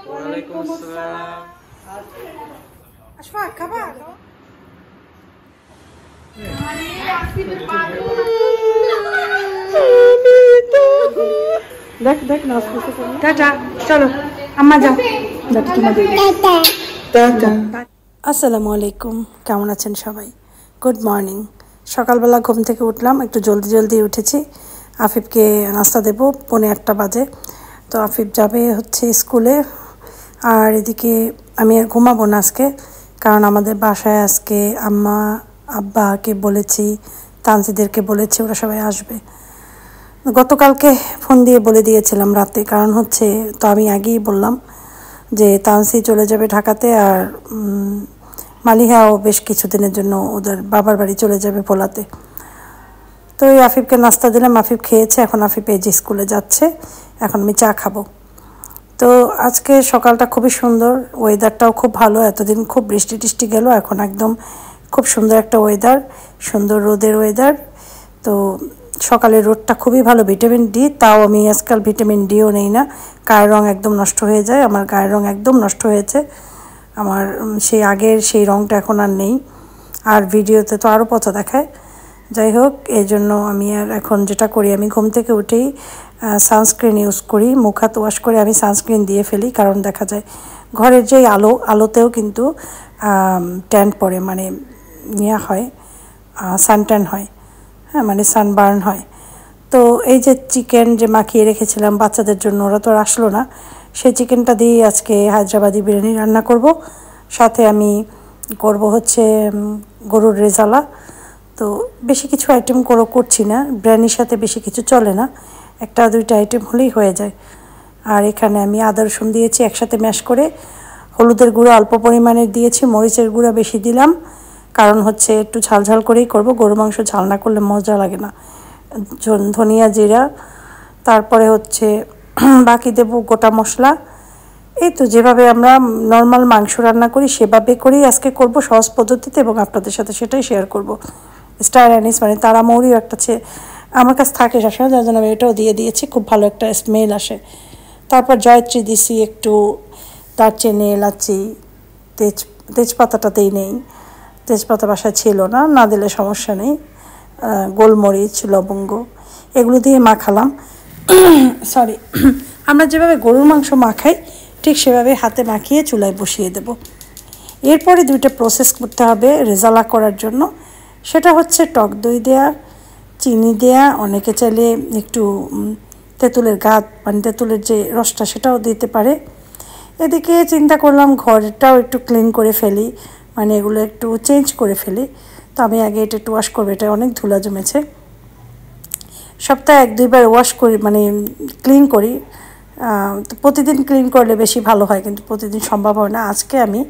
Waalaikumsalam. Ashfaq, kabar. দেখ দেখ tata চলো আম্মা যাও টাটা। আসসালামু আলাইকুম, কেমন আছেন সবাই? Good morning. সকালবেলা ঘুম থেকে উঠলাম, একটু জলদি জলদি উঠেছি। আফিফকে নাস্তা দেবো, 8:45 বাজে। তো আফিফ যাবে হচ্ছে স্কুলে। আর এদিকে আমি আর ঘুমাবো না আজকে, কারণ আমাদের বাসায় আজকে আম্মা আব্বাকে বলেছি, তানসিদেরকে বলেছি, ওরা সবাই আসবে। গতকালকে ফোন দিয়ে বলে দিয়েছিলাম রাতে, কারণ হচ্ছে তো আমি আগেই বললাম যে তানসি চলে যাবে ঢাকাতে, আর মালিহাও বেশ কিছুদিনের জন্য ওদের বাবার বাড়ি চলে যাবে ভোলাতে। তো এই আফিফকে নাস্তা দিলাম, আফিফ খেয়েছে। এখন আফিফ এই যে স্কুলে যাচ্ছে, এখন আমি চা খাবো। তো আজকে সকালটা খুবই সুন্দর, ওয়েদারটাও খুব ভালো। এতদিন খুব বৃষ্টি টিষ্টি গেল, এখন একদম খুব সুন্দর একটা ওয়েদার, সুন্দর রোদের ওয়েদার। তো সকালের রোদটা খুবই ভালো, ভিটামিন ডি। তাও আমি আজকাল ভিটামিন ডিও নেই না, গায়ের রঙ একদম নষ্ট হয়ে যায়। আমার গায়ের রঙ একদম নষ্ট হয়েছে, আমার সেই আগের সেই রঙটা এখন আর নেই। আর ভিডিওতে তো আরও পচা দেখায়। যাই হোক, এই জন্য আমি আর এখন যেটা করি, আমি ঘুম থেকে উঠেই সানস্ক্রিন ইউজ করি। মুখ হাত ওয়াশ করে আমি সানস্ক্রিন দিয়ে ফেলি, কারণ দেখা যায় ঘরের যেই আলোতেও কিন্তু ট্যান পড়ে, মানে হয়, সানট্যান হয়, হ্যাঁ, মানে সানবার্ন হয়। তো এই যে চিকেন যে মাখিয়ে রেখেছিলাম বাচ্চাদের জন্য, ওরা তো আর আসলো না, সেই চিকেনটা দিয়ে আজকে হায়দ্রাবাদি বিরিয়ানি রান্না করব। সাথে আমি করব হচ্ছে গরুর রেজালা। তো বেশি কিছু আইটেম করছি না, বিরিয়ানির সাথে বেশি কিছু চলে না, 1-2টা আইটেম হলেই হয়ে যায়। আর এখানে আমি আদা রসুন দিয়েছি একসাথে ম্যাশ করে, হলুদের গুঁড়ো অল্প পরিমাণে দিয়েছি, মরিচের গুঁড়ো বেশি দিলাম, কারণ হচ্ছে একটু ঝালঝাল করেই করব। গরু মাংস ঝাল না করলে মজা লাগে না। ধনিয়া জিরা, তারপরে হচ্ছে বাকি দেব গোটা মশলা। এই তো যেভাবে আমরা নর্মাল মাংস রান্না করি সেভাবে করেই আজকে করব, সহজ পদ্ধতিতে, এবং আপনাদের সাথে সেটাই শেয়ার করব। স্টার অ্যানিস মানে তারা মৌরিও একটা আমার কাছে থাকে সবসময়, যার জন্য আমি এটাও দিয়ে দিয়েছি, খুব ভালো একটা স্মেল আসে। তারপর জয়ত্রী দিছি একটু, দারচিনি, এলাচি, তেজপাতাটা দেই নেই, তেজপাতা বাসায় ছিল না, না দিলে সমস্যা নেই। গোলমরিচ, লবঙ্গ, এগুলো দিয়ে মাখালাম। সরি, আমরা যেভাবে গরুর মাংস মাখাই ঠিক সেভাবে হাতে মাখিয়ে চুলায় বসিয়ে দেব। এরপরে 2টা প্রসেস করতে হবে রেজালা করার জন্য। সেটা হচ্ছে টক দই দেয়া, চিনি দেয়া, অনেকে চাইলে একটু তেঁতুলের গাছ মানে তেঁতুলের যে রসটা সেটাও দিতে পারে। এদিকে চিন্তা করলাম ঘরটাও একটু ক্লিন করে ফেলি, মানে এগুলো একটু চেঞ্জ করে ফেলি। তো আমি আগে এটা একটু ওয়াশ করবো, এটা অনেক ধুলা জমেছে। সপ্তাহে 1-2বার ওয়াশ করি, মানে ক্লিন করি। তো প্রতিদিন ক্লিন করলে বেশি ভালো হয়, কিন্তু প্রতিদিন সম্ভব হয় না। আজকে আমি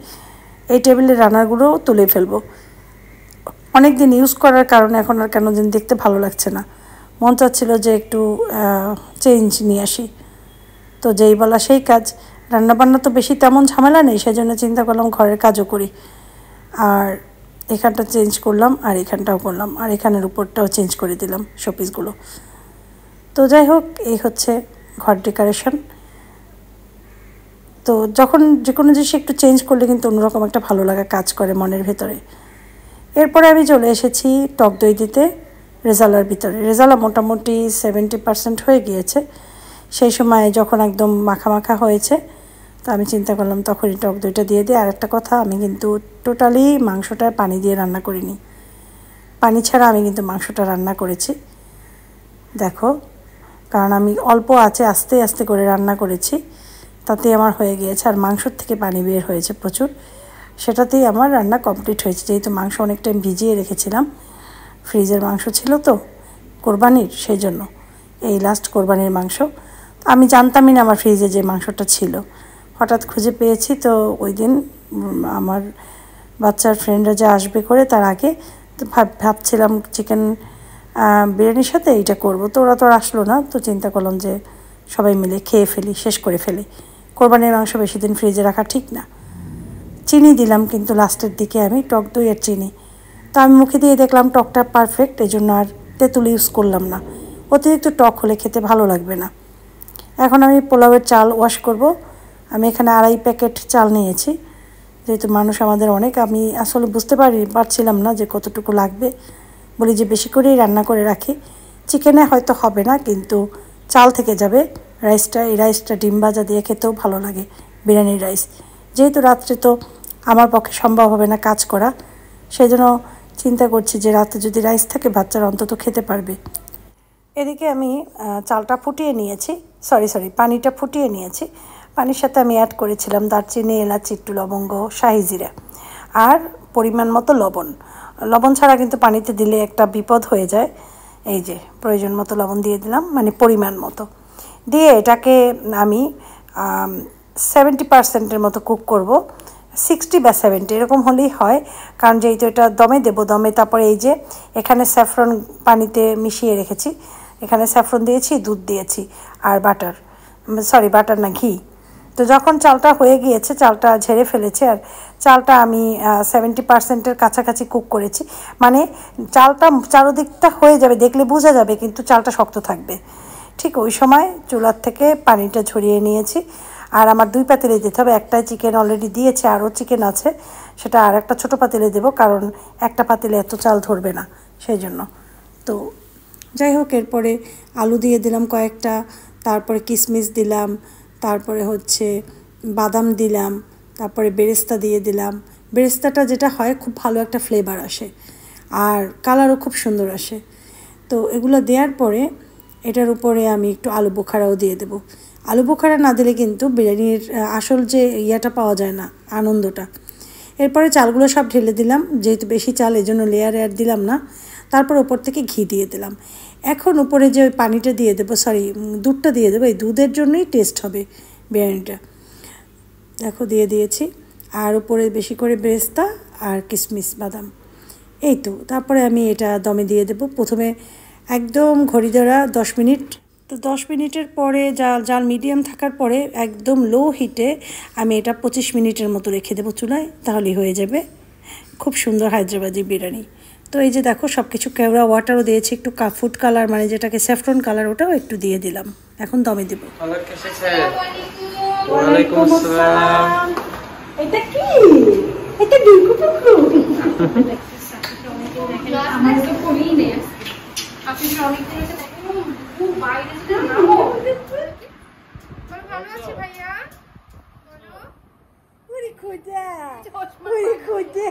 এই টেবিলের রান্নাগুলো তুলে ফেলবো। অনেক দিন ইউজ করার কারণে এখন আর কেন দিন দেখতে ভালো লাগছে না, মন চাচ্ছিল যে একটু চেঞ্জ নিয়ে আসি। তো যেই বলা সেই কাজ, রান্নাবান্না তো বেশি তেমন ঝামেলা নেই, সেজন্য চিন্তা করলাম ঘরের কাজও করি। আর এখানটা চেঞ্জ করলাম, আর এখানটাও করলাম, আর এখানের উপরটাও চেঞ্জ করে দিলাম শোপিসগুলো। তো যাই হোক, এই হচ্ছে ঘর ডেকোরেশন। তো যখন যে কোনো জিনিস একটু চেঞ্জ করলে কিন্তু অন্যরকম একটা ভালো লাগা কাজ করে মনের ভেতরে। এরপরে আমি চলে এসেছি টক দই দিতে রেজালার ভিতরে। রেজালা মোটামুটি 70% হয়ে গিয়েছে। সেই সময় যখন একদম মাখা মাখা হয়েছে, তো আমি চিন্তা করলাম তখনই টক দইটা দিয়ে দিই। আর একটা কথা, আমি কিন্তু টোটালি মাংসটা পানি দিয়ে রান্না করিনি, পানি ছাড়া আমি কিন্তু মাংসটা রান্না করেছি। দেখো, কারণ আমি অল্প আঁচে আস্তে আস্তে করে রান্না করেছি, তাতেই আমার হয়ে গিয়েছে। আর মাংসর থেকে পানি বের হয়েছে প্রচুর, সেটাতেই আমার রান্না কমপ্লিট হয়েছে। যেহেতু মাংস অনেক টাইম ভিজিয়ে রেখেছিলাম, ফ্রিজের মাংস ছিল তো কোরবানির, সেই জন্য এই লাস্ট কোরবানির মাংস। আমি জানতামই না আমার ফ্রিজে যে মাংসটা ছিল, হঠাৎ খুঁজে পেয়েছি। তো ওই দিন আমার বাচ্চার ফ্রেন্ডরা যে আসবে করে তার আগে তো ভাবছিলাম চিকেন বিরিয়ানির সাথে এইটা করব। তো ওরা তো আর আসলো না, তো চিন্তা করলাম যে সবাই মিলে খেয়ে ফেলি, শেষ করে ফেলি। কোরবানির মাংস বেশি দিন ফ্রিজে রাখা ঠিক না। চিনি দিলাম কিন্তু লাস্টের দিকে আমি, টক দই আর চিনি। তো আমি মুখে দিয়ে দেখলাম টকটা পারফেক্ট, এই জন্য আর তেঁতুল ইউজ করলাম না। অতিরিক্ত টক হলে খেতে ভালো লাগবে না। এখন আমি পোলাওয়ের চাল ওয়াশ করব। আমি এখানে 2.5 প্যাকেট চাল নিয়েছি, যেহেতু মানুষ আমাদের অনেক। আমি আসলে বুঝতে পারছিলাম না যে কতটুকু লাগবে, বলি যে বেশি করেই রান্না করে রাখি। চিকেনে হয়তো হবে না, কিন্তু চাল থেকে যাবে রাইসটা। এই রাইসটা ডিম ভাজা দিয়ে খেতেও ভালো লাগে, বিরিয়ানির রাইস। যেহেতু রাত্রে তো আমার পক্ষে সম্ভব হবে না কাজ করা, সেই জন্য চিন্তা করছি যে রাতে যদি রাইস থাকে বাচ্চারা অন্তত খেতে পারবে। এদিকে আমি চালটা ফুটিয়ে নিয়েছি, পানিটা ফুটিয়ে নিয়েছি। পানির সাথে আমি অ্যাড করেছিলাম দারচিনি, এলাচি, একটু লবঙ্গ, শাহি জিরা আর পরিমাণ মতো লবণ। লবণ ছাড়া কিন্তু পানিতে দিলে একটা বিপদ হয়ে যায়। এই যে প্রয়োজন মতো লবণ দিয়ে দিলাম, মানে পরিমাণ মতো দিয়ে এটাকে আমি 70% মতো কুক করব। 60 বা 70 এরকম হলেই হয়, কারণ যেহেতু এটা দমে দেবো, দমে তারপরে এই যে এখানে স্যাফরন পানিতে মিশিয়ে রেখেছি, এখানে স্যাফরন দিয়েছি, দুধ দিয়েছি আর বাটার না, ঘি। তো যখন চালটা হয়ে গিয়েছে, চালটা ঝেড়ে ফেলেছে, আর চালটা আমি 70%-এর কাছাকাছি কুক করেছি। মানে চালটা চারোদিকটা হয়ে যাবে, দেখলে বোঝা যাবে, কিন্তু চালটা শক্ত থাকবে। ঠিক ওই সময় চুলার থেকে পানিটা ঝরিয়ে নিয়েছি। আর আমার 2 পাতিলে দিতে হবে, একটাই চিকেন অলরেডি দিয়েছে, আরও চিকেন আছে, সেটা আর একটা ছোটো পাতিলে দেবো, কারণ একটা পাতিলে এত চাল ধরবে না, সেই জন্য। তো যাই হোক, এরপরে আলু দিয়ে দিলাম কয়েকটা, তারপরে কিশমিশ দিলাম, তারপরে হচ্ছে বাদাম দিলাম, তারপরে বেরেস্তা দিয়ে দিলাম। বেরেস্তাটা যেটা হয়, খুব ভালো একটা ফ্লেভার আসে আর কালারও খুব সুন্দর আসে। তো এগুলো দেওয়ার পরে এটার উপরে আমি একটু আলু বোখারাও দিয়ে দেবো। আলু বোখারা না দিলে কিন্তু বিরিয়ানির আসল যে ইয়াটা পাওয়া যায় না, আনন্দটা। এরপরে চালগুলো সব ঢেলে দিলাম, যেহেতু বেশি চাল এই জন্য লেয়ার দিলাম না। তারপর ওপর থেকে ঘি দিয়ে দিলাম। এখন উপরে যে ওই পানিটা দিয়ে দেবো, দুধটা দিয়ে দেবো, এই দুধের জন্যই টেস্ট হবে বিরিয়ানিটা। দেখো দিয়ে দিয়েছি, আর উপরে বেশি করে বেরেস্তা আর কিশমিশ, বাদাম। এই তো, তারপরে আমি এটা দমে দিয়ে দেবো। প্রথমে একদম ঘড়ি ধরা 10 মিনিট। তো 10 মিনিটের পরে জাল মিডিয়াম থাকার পরে একদম লো হিটে আমি এটা 25 মিনিটের মতো রেখে দেবো চুলায়, তাহলেই হয়ে যাবে খুব সুন্দর হায়দ্রাবাদি বিরিয়ানি। তো এই যে দেখো, সব কিছু কেওড়া ওয়াটারও দিয়েছি, একটু ফুড কালার, মানে যেটাকে স্যাফরন কালার, ওটাও একটু দিয়ে দিলাম। এখন দমে দেবো। ওয়ালাইকুম আসসালাম। এটা কি? এটা ডিঙ্কু পুকু। আমার তো করেই নেই। আপনি অনেক দিন থেকে দেখুন খুব বাইরে যেতে নাও। ভালো আছি ভাইয়া। বলো। উড়ি খুদা। উড়ি খুদা।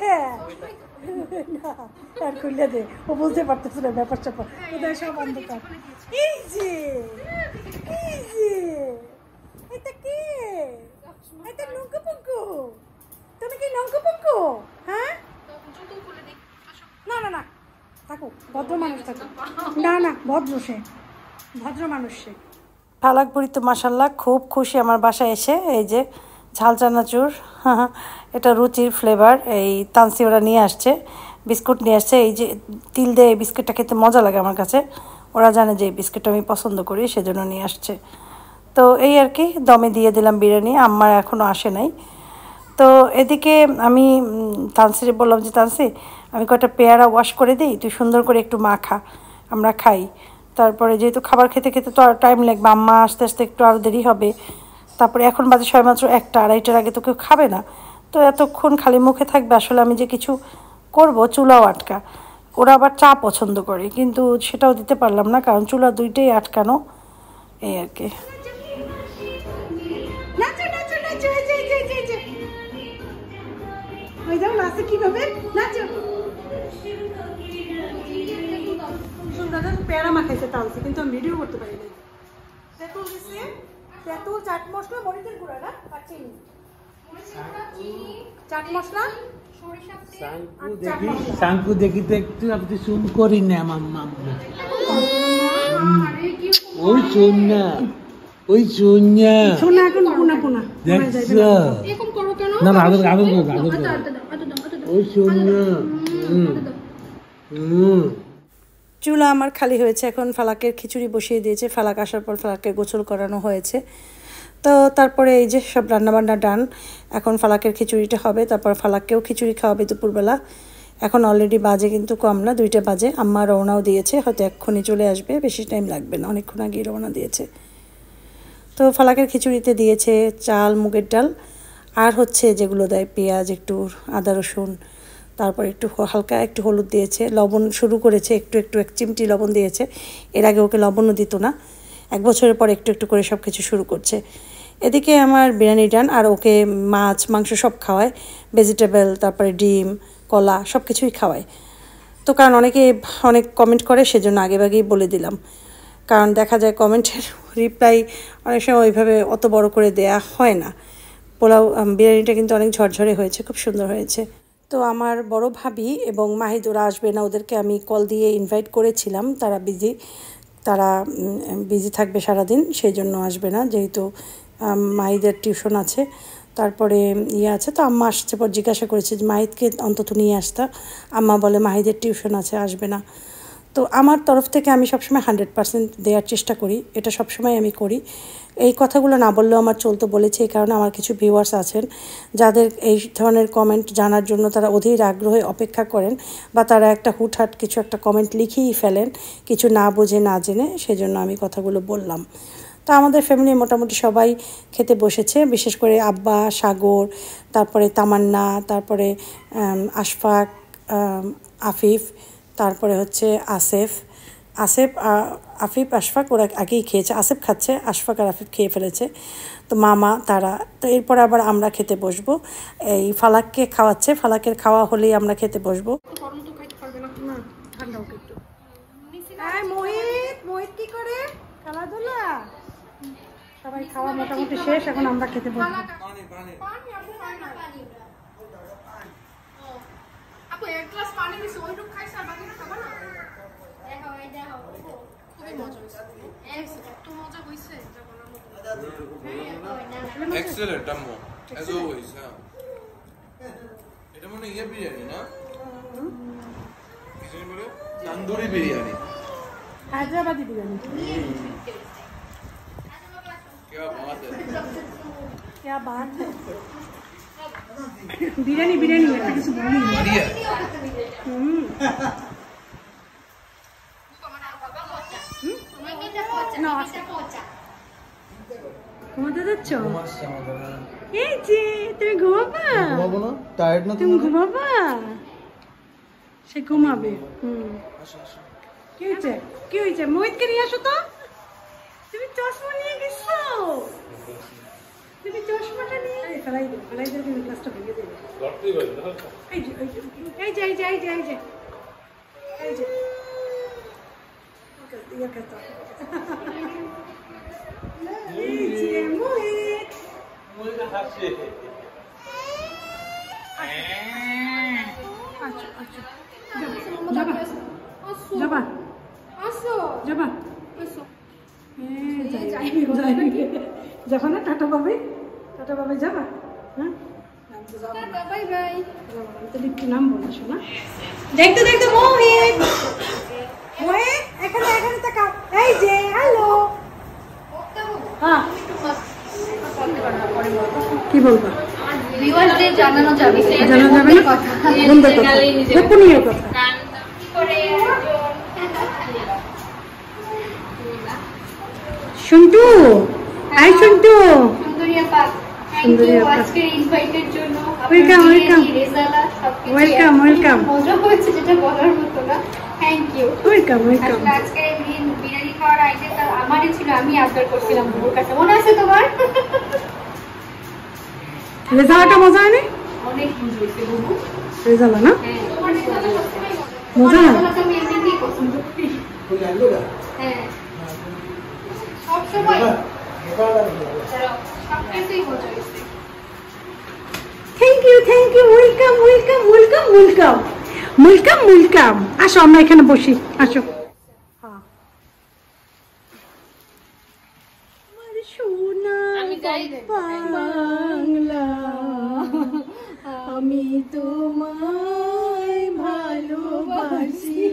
না, আর খুলে দে। ও বুঝতে পারতেছে না ব্যাপার স্যাপার। ওদের সব অন্ধকার। এই যে। এটা কি? এটা লঙ্কা পুকু। তুমি কি লঙ্কা পুকু? হ্যাঁ? জুতো খুলে দেখ। না থাকো, ভদ্র মানুষ থাকো। না ভদ্র মানুষ সে। ফালাকপুরি তো মাশাল্লাহ খুব খুশি আমার বাসায় এসে। এই যে ঝাল চানাচুর, এটা রুচির ফ্লেভার। এই তানসি ওরা নিয়ে আসছে, বিস্কুট নিয়ে আসছে। এই যে তিল দিয়ে এই বিস্কুটটা খেতে মজা লাগে আমার কাছে। ওরা জানে যে এই বিস্কুটটা আমি পছন্দ করি, সেজন্য নিয়ে আসছে। তো এই আর কি, দমে দিয়ে দিলাম বিরিয়ানি। আমার এখনও আসে নাই। তো এদিকে আমি তানসিরে বললাম যে তানসি, আমি কয়েকটা পেয়ারা ওয়াশ করে দিই, তুই সুন্দর করে একটু মাখা, আমরা খাই। তারপরে যেহেতু খাবার খেতে খেতে তো আর টাইম লাগবে, আম্মা আস্তে আস্তে একটু আরও দেরি হবে। তারপরে এখন বাজে সবেমাত্র 1টা, 2:30টার আগে তো কেউ খাবে না। তো এতক্ষণ খালি মুখে থাকবে, আসলে আমি যে কিছু করব, চুলাও আটকা। ওরা আবার চা পছন্দ করে, কিন্তু সেটাও দিতে পারলাম না, কারণ চুলা 2টাই আটকানো। এই আর কি। পেয়ারা মাখাইছে তালসি, কিন্তু আমি ভিডিও করতে পারি না। তেঁতুল দিছে, তেঁতুল, চাট মশলা, মরিচের গুঁড়া না, আর চিনি। চাট মশলা, শাঙ্কু দেখি তো একটু, আপনি শুন করি না আমার মাম্মা। ওই শোন না শোনা এখন পোনা দেখছো এরকম করো কেন? না আদর ওই শোন না। চুলা আমার খালি হয়েছে, এখন ফালাকের খিচুড়ি বসিয়ে দিয়েছে। ফালাক আসার পর ফালাককে গোসল করানো হয়েছে। তো তারপরে এই যে সব রান্নাবান্না ডান। এখন ফালাকের খিচুড়িটা হবে, তারপর ফালাককেও খিচুড়ি খাওয়াবে দুপুরবেলা। এখন অলরেডি বাজে কিন্তু কম না, 2টা বাজে। আম্মা রওনাও দিয়েছে, হয়তো এক্ষুনি চলে আসবে, বেশি টাইম লাগবে না, অনেকক্ষণ আগেই রওনা দিয়েছে। তো ফালাকের খিচুড়িতে দিয়েছে চাল, মুগের ডাল, আর হচ্ছে যেগুলো দেয় পেঁয়াজ, একটু আদা রসুন, তারপর একটু হালকা একটু হলুদ দিয়েছে, লবণ শুরু করেছে, একটু একটু 1 চিমটি লবণ দিয়েছে। এর আগে ওকে লবণও দিত না, 1 বছরের পর একটু একটু করে সব কিছু শুরু করছে। এদিকে আমার বিরিয়ানি ডান, আর ওকে মাছ মাংস সব খাওয়ায়, ভেজিটেবল, তারপরে ডিম, কলা সব কিছুই খাওয়ায়। তো কারণ অনেকে অনেক কমেন্ট করে, সেজন্য আগেভাগেই বলে দিলাম, কারণ দেখা যায় কমেন্টের রিপ্লাই অনেক সময় ওইভাবে অত বড় করে দেয়া হয় না। পোলাও বিরিয়ানিটা কিন্তু অনেক ঝরঝরে হয়েছে, খুব সুন্দর হয়েছে। তো আমার বড় ভাবি এবং মাহিদ ওরা আসবে না, ওদেরকে আমি কল দিয়ে ইনভাইট করেছিলাম, তারা বিজি থাকবে সারাদিন, সেই জন্য আসবে না, যেহেতু মাহিদের টিউশন আছে, তারপরে আছে। তো আম্মা আসছে পর জিজ্ঞাসা করেছে যে মাহিদকে অন্তত নিয়ে আসতা, আম্মা বলে মাহিদের টিউশন আছে, আসবে না। তো আমার তরফ থেকে আমি সবসময় 100% দেওয়ার চেষ্টা করি, এটা সবসময় আমি করি। এই কথাগুলো না বললেও আমার চলতে বলেছে, এই কারণে আমার কিছু ভিউয়ার্স আছেন যাদের এই ধরনের কমেন্ট জানার জন্য তারা অধীর আগ্রহে অপেক্ষা করেন, বা তারা একটা হুটহাট কিছু একটা কমেন্ট লিখেই ফেলেন কিছু না বুঝে না জেনে, সেজন্য আমি কথাগুলো বললাম। তো আমাদের ফ্যামিলি মোটামুটি সবাই খেতে বসেছে, বিশেষ করে আব্বা, সাগর, তারপরে তামান্না, তারপরে আশফাক, আফিফ, তারপরে হচ্ছে আফিফ আশফাক ওরা আগেই খেয়েছে, আসিফ খাচ্ছে, আশফাক আর আফিফ খেয়ে ফেলেছে। তো মামা তারা, তো এরপরে আবার আমরা খেতে বসবো। এই ফালাককে খাওয়াচ্ছে, ফালাকের খাওয়া হলেই আমরা খেতে বসবো। মোহিত কি করে খেলাধুলা, সবাই খাওয়া মোটামুটি শেষ, এখন আমরা খেতে বসবো। আপু এক গ্লাস পানি দিছি, ওইটুকু খাইছ আর বাকিটা খাবা না? দেখো খুবই মজা হইছে, এত মজা হইছে যা বলার মতো। Excellent, Ammo. As always, huh? এটা মনে ইয়ে বিরিয়ানি না? কি বলে? তন্দুরি বিরিয়ানি। হায়দ্রাবাদি বিরিয়ানি। क्या बात है? क्या बात है? बिरयानी बिरयानी बढ़िया। ঘুমাতে যাচ্ছ? এই যে তুমি ঘুমাবা? ঘুমাবো না? টায়ার্ড না তুমি ঘুমাবা? সে ঘুমাবে। কি হয়েছে? মোহিতকে নিয়ে আসো তো। তুমি চশমা নিয়ে গেছো? তুমি চশমাটা নিয়ে ফেলাই দেবে তুমি ক্লাসটা ভেঙে দেবে। এই যে মোহিত যাবা যখন না টাটা পাবে যাবা। হ্যাঁ বাই বাই। তাহলে একটু নাম বলো শোনা। দেখতে মোহিত এখানে তাকাও। এই যে হ্যালো। হ্যাঁ কি বলবো? ভিউয়ারদের জানানো যাবে না বন্ধ কথা, গোপনীয় কথা। শুনটু, আই শুনটু, সুন্দরিয়া পাক, থ্যাংক ইউ আজকের ইনভাইটের জন্য। ওয়েলকাম। মজা হয়েছে যেটা বলার মতো না। Thank you, welcome. আজকে বিরিয়ানি খাওয়ার আইডিয়াটা আমারই ছিল, আমি আবদার করছিলাম বুবুর কাছে, মনে আছে তোমার? রেজালাটা মজা হয়নি? অনেক মজা হয়েছে বুবু। রেজালা না তোমার রেজালা সবসময় মজা হয়। আমি এমনিই পছন্দ করি। হ্যাঁ সবসময় সবকিছুই মজা হয়েছে। Thank you welcome. আসো আমরা এখানে বসি, আসো। সোনা বাংলা, আমি তোমায় ভালোবাসি।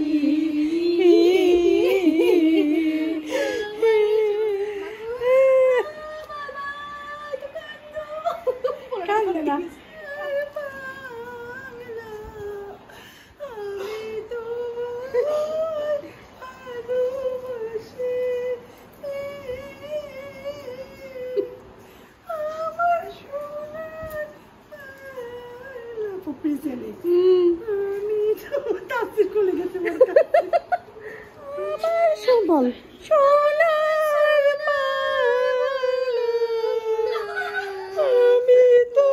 বল সোনার মা আমি তো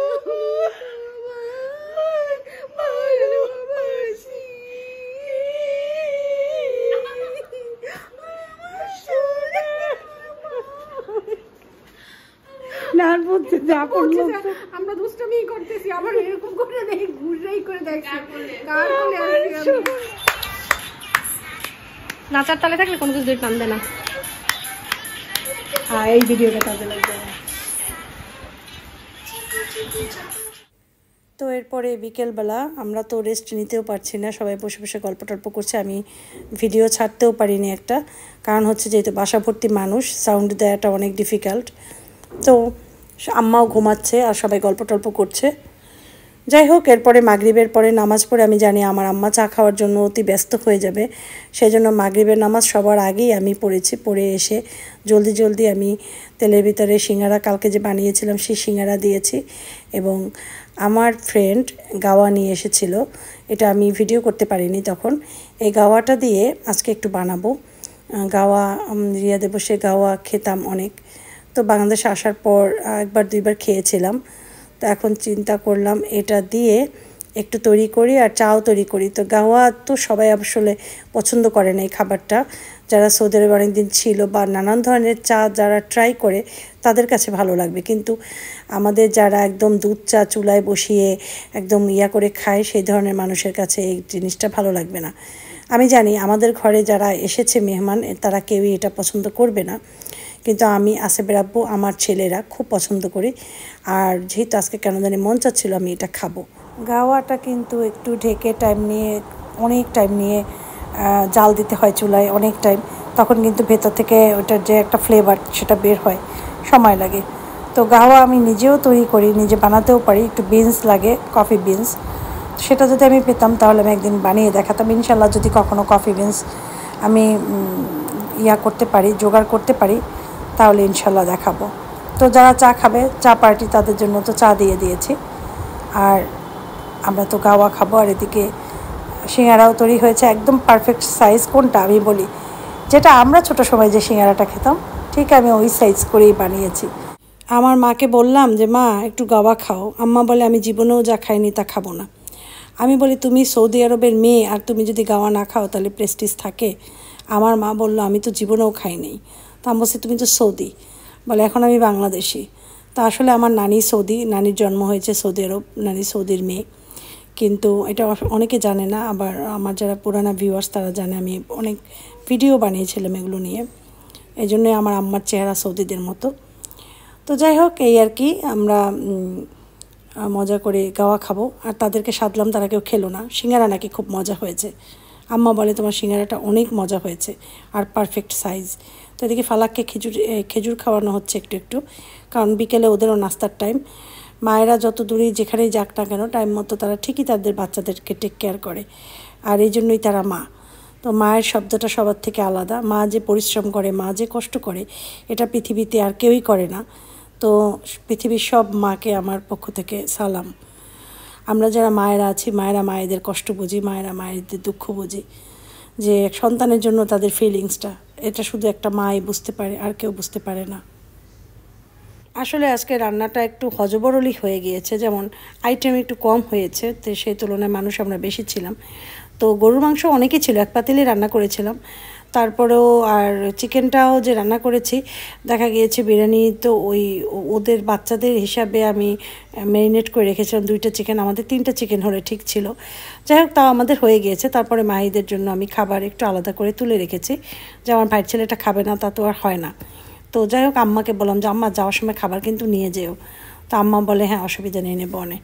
ভালোবাসি নার বলতে যা করলো আমরা দুষ্টামি করতেছি আবার এরকম করে দেখ ঘুরেই করে দেখ নাচার তালে থাকলে কোনো কিছু টানবে না। এই ভিডিওটা কাজে লাগবে। তো এরপরে বিকেলবেলা আমরা তো রেস্ট নিতেও পারছি না, সবাই বসে বসে গল্প টল্প করছে। আমি ভিডিও ছাড়তেও পারিনি একটা, কারণ হচ্ছে যেহেতু বাসা ভর্তি মানুষ, সাউন্ড দেওয়াটা অনেক ডিফিকাল্ট। তো আম্মাও ঘুমাচ্ছে আর সবাই গল্প টল্প করছে। যাই হোক, এরপরে মাগরিবের পরে নামাজ পড়ে আমি জানি আমার আম্মা চা খাওয়ার জন্য অতি ব্যস্ত হয়ে যাবে, সেই জন্য মাগরিবের নামাজ সবার আগেই আমি পড়েছি। পড়ে এসে জলদি জলদি আমি তেলের ভিতরে সিঙ্গারা কালকে যে বানিয়েছিলাম সেই সিঙ্গারা দিয়েছি, এবং আমার ফ্রেন্ড গাওয়া নিয়ে এসেছিল, এটা আমি ভিডিও করতে পারিনি তখন। এই গাওয়াটা দিয়ে আজকে একটু বানাবো। গাওয়া রিয়াদে বসে গাওয়া খেতাম অনেক, তো বাংলাদেশে আসার পর একবার দুইবার খেয়েছিলাম। তো এখন চিন্তা করলাম এটা দিয়ে একটু তৈরি করি আর চাও তৈরি করি। তো গাওয়া তো সবাই আসলে পছন্দ করে না এই খাবারটা, যারা সৌদি আরবে অনেকদিন ছিল বা নানান ধরনের চা যারা ট্রাই করে তাদের কাছে ভালো লাগবে, কিন্তু আমাদের যারা একদম দুধ চা চুলায় বসিয়ে একদম করে খায় সেই ধরনের মানুষের কাছে এই জিনিসটা ভালো লাগবে না। আমি জানি আমাদের ঘরে যারা এসেছে মেহমান তারা কেউই এটা পছন্দ করবে না, কিন্তু আমি আসেবের আব্বু আমার ছেলেরা খুব পছন্দ করি। আর যেহেতু আজকে কেন জানি মন চাচ্ছিল আমি এটা খাবো। গাওয়াটা কিন্তু একটু ঢেকে অনেক টাইম নিয়ে জাল দিতে হয় চুলায়, অনেক টাইম, তখন কিন্তু ভেতর থেকে ওটার যে একটা ফ্লেভার সেটা বের হয়, সময় লাগে। তো গাওয়া আমি নিজেও তৈরি করি, নিজে বানাতেও পারি। একটু বিনস লাগে, কফি বিনস, সেটা যদি আমি পেতাম তাহলে আমি একদিন বানিয়ে দেখাতাম ইনশাল্লাহ। যদি কখনো কফি বিনস আমি করতে পারি, জোগাড় করতে পারি, তাহলে ইনশাল্লাহ দেখাবো। তো যারা চা খাবে, চা পার্টি, তাদের জন্য তো চা দিয়ে দিয়েছি, আর আমরা তো গাওয়া খাবো। আর এদিকে সিঙ্গারাও তৈরি হয়েছে, একদম পারফেক্ট সাইজ। কোনটা আমি বলি, যেটা আমরা ছোটো সময় যে সিঙ্গারাটা খেতাম ঠিক আমি ওই সাইজ করেই বানিয়েছি। আমার মাকে বললাম যে মা একটু গাওয়া খাও, আম্মা বলে আমি জীবনেও যা খাইনি তা খাবো না। আমি বলি তুমি সৌদি আরবের মেয়ে আর তুমি যদি গাওয়া না খাও তাহলে প্রেস্টিজ থাকে? আমার মা বললো আমি তো জীবনেও খাইনি। তা আমি বলছি তুমি তো সৌদি, বলে এখন আমি বাংলাদেশি। তা আসলে আমার নানি সৌদি, নানির জন্ম হয়েছে সৌদি আরব, নানি সৌদির মেয়ে, কিন্তু এটা অনেকে জানে না। আবার আমার যারা পুরানা ভিউয়ার্স তারা জানে, আমি অনেক ভিডিও বানিয়েছিলাম এগুলো নিয়ে, এই জন্যই আমার আম্মার চেহারা সৌদিদের মতো। তো যাই হোক, এই আর কি, আমরা মজা করে গাওয়া খাবো। আর তাদেরকে সাধলাম, তারা কেউ খেলো না। সিঙ্গারা নাকি খুব মজা হয়েছে, আম্মা বলে তোমার সিঙ্গারাটা অনেক মজা হয়েছে আর পারফেক্ট সাইজ। তো এদিকে ফালাককে খেজুর খাওয়ানো হচ্ছে একটু একটু, কারণ বিকেলে ওদেরও নাস্তার টাইম। মায়েরা যত দূরেই যেখানেই যাক না কেন টাইম মতো তারা ঠিকই তাদের বাচ্চাদেরকে টেক কেয়ার করে, আর এই জন্যই তারা মা। তো মায়ের শব্দটা সবার থেকে আলাদা। মা যে পরিশ্রম করে, মা যে কষ্ট করে, এটা পৃথিবীতে আর কেউই করে না। তো পৃথিবীর সব মাকে আমার পক্ষ থেকে সালাম। আমরা যারা মায়েরা আছি, মায়েরা মায়েদের কষ্ট বুঝি, মায়েরা মায়েদের দুঃখ বুঝি, যে সন্তানের জন্য তাদের ফিলিংসটা, এটা শুধু একটা মাই বুঝতে পারে, আর কেউ বুঝতে পারে না। আসলে আজকে রান্নাটা একটু হজবরলি হয়ে গিয়েছে, যেমন আইটেম একটু কম হয়েছে, তো সেই তুলনায় মানুষ আমরা বেশি ছিলাম। তো গরুর মাংস অনেকই ছিল, এক পাতিলে রান্না করেছিলাম। তারপরেও আর চিকেনটাও যে রান্না করেছি, দেখা গিয়েছে বিরিয়ানি তো ওদের বাচ্চাদের হিসাবে আমি ম্যারিনেট করে রেখেছিলাম 2টা চিকেন, আমাদের 3টা চিকেন হলে ঠিক ছিল। যাই হোক, তাও আমাদের হয়ে গিয়েছে। তারপরে মাহিদের জন্য আমি খাবার একটু আলাদা করে তুলে রেখেছি, যে আমার ভাইয়ের ছেলেটা খাবে না, তা তো আর হয় না। তো যাই হোক, আম্মাকে বললাম যে আম্মা যাওয়ার সময় খাবার কিন্তু নিয়ে যেও। তো আম্মা বলে হ্যাঁ অসুবিধা নেই, নেবো অনেক।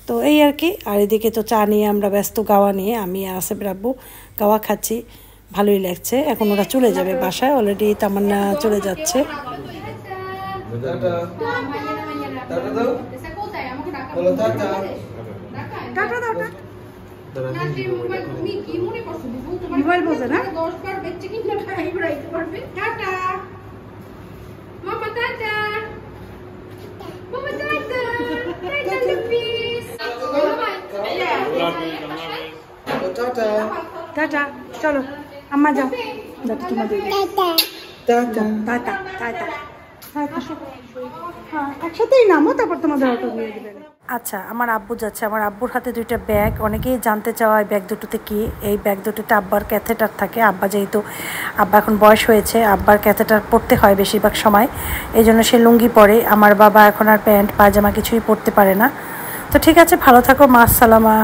তো এই আর কি। আর এদিকে তো চা নিয়ে আমরা ব্যস্ত, গাওয়া নিয়ে। আমি আর আসেফের আব্বু গাওয়া খাচ্ছি, ভালোই লাগছে। এখন ওরা চলে যাবে বাসায়, অলরেডি তামান্না চলে যাচ্ছে। মোবাইল বোঝে না। টাটা, চলো আম্মা যাও। দাদা তোমাদের টাটা টাটা টাটা হ্যাঁ একসাথেই নামো, তারপর তোমাদের অটো দিয়ে দেবেন। আচ্ছা, আমার আব্বু যাচ্ছে। আমার আব্বুর হাতে দুইটা ব্যাগ। অনেকেই জানতে চাওয়া এই ব্যাগ দুটোতে কি। এই ব্যাগ দুটোতে আব্বার ক্যাথেটার থাকে। আব্বা যেহেতু আব্বা এখন বয়স হয়েছে, আব্বার ক্যাথেটার পরতে হয় বেশিরভাগ সময়, এই জন্য সে লুঙ্গি পরে। আমার বাবা এখন আর প্যান্ট পায়জামা কিছুই পরতে পারে না। তো ঠিক আছে, ভালো থাকো, মা আসসালামা।